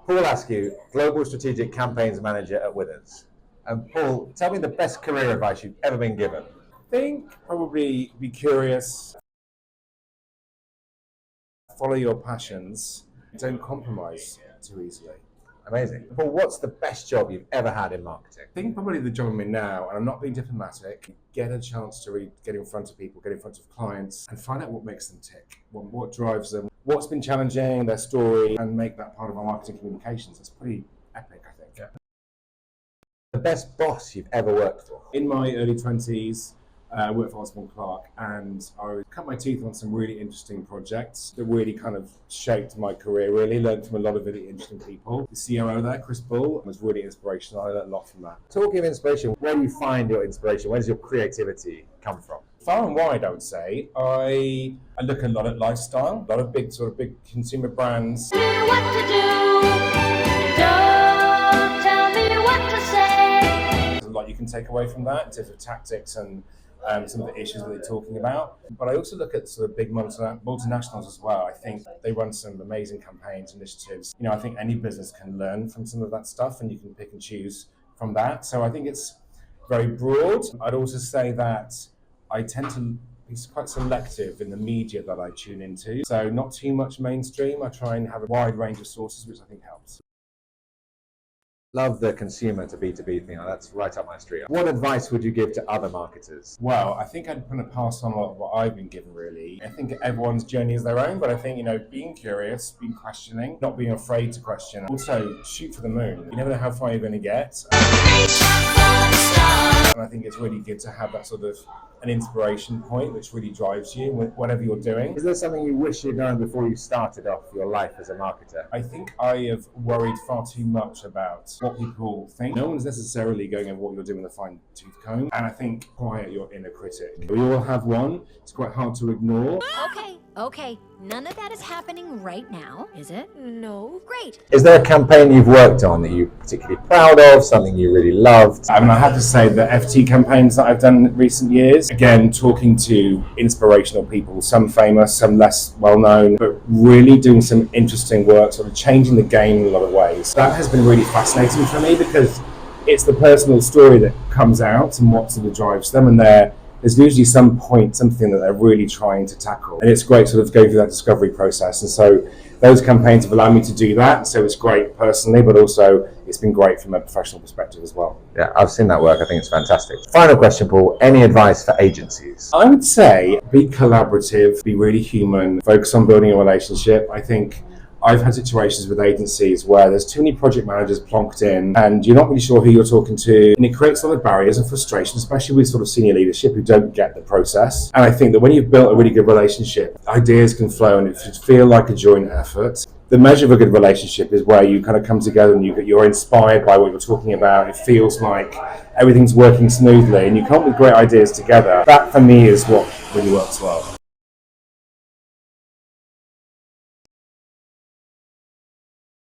Paul Askew, Global Strategic Campaigns Manager at Withers. And Paul, tell me the best career advice you've ever been given. I think probably be curious, follow your passions, don't compromise too easily. Amazing. Paul, what's the best job you've ever had in marketing? I think probably the job I'm in now, and I'm not being diplomatic, get a chance to get in front of people, get in front of clients, and find out what makes them tick, what drives them, what's been challenging, their story, and make that part of our marketing communications. It's pretty epic, I think. Yeah. The best boss you've ever worked for? In my early 20s, I worked for Osborne Clark, and I cut my teeth on some really interesting projects that really kind of shaped my career, really. Learned from a lot of really interesting people. The COO there, Chris Bull, was really inspirational. I learned a lot from that. Talking of inspiration, where do you find your inspiration? Where does your creativity come from? Far and wide, I would say. I look a lot at lifestyle, a lot of big consumer brands. Tell me what to do. Don't tell me what to say. There's a lot you can take away from that in terms of tactics and some of the issues that they're talking about. But I also look at sort of big multinationals as well. I think they run some amazing campaigns, initiatives. I think any business can learn from some of that stuff, and you can pick and choose from that. So I think it's very broad. I'd also say that I tend to be quite selective in the media that I tune into. So not too much mainstream. I try and have a wide range of sources, which I think helps. Love the consumer to B2B thing. That's right up my street. What advice would you give to other marketers? Well, I think I'd kind of pass on a lot of what I've been given, really. I think everyone's journey is their own, but I think, being curious, being questioning, not being afraid to question. Also, shoot for the moon. You never know how far you're going to get. And I think it's really good to have that sort of an inspiration point which really drives you with whatever you're doing. Is there something you wish you'd known before you started off your life as a marketer? I think I have worried far too much about what people think. No one's necessarily going over what you're doing with a fine-tooth comb. And I think quiet your inner critic. We all have one. It's quite hard to ignore. Okay. None of that is happening right now, is it? No. Great. Is there a campaign you've worked on that you're particularly proud of, something you really loved? I have to say the FT campaigns that I've done in recent years, again, talking to inspirational people, some famous, some less well-known, but really doing some interesting work, sort of changing the game in a lot of ways. That has been really fascinating for me because it's the personal story that comes out and what sort of drives them, and there's usually some point, something that they're really trying to tackle. And it's great sort of going through that discovery process. And so those campaigns have allowed me to do that. So it's great personally, but also it's been great from a professional perspective as well. Yeah, I've seen that work. I think it's fantastic. Final question, Paul. Any advice for agencies? I would say be collaborative, be really human, focus on building a relationship. I think I've had situations with agencies where there's too many project managers plonked in and you're not really sure who you're talking to, and it creates a lot of barriers and frustration, especially with sort of senior leadership who don't get the process. And I think that when you've built a really good relationship, ideas can flow and it should feel like a joint effort. The measure of a good relationship is where you kind of come together and you're inspired by what you're talking about. It feels like everything's working smoothly and you come up with great ideas together. That for me is what really works well.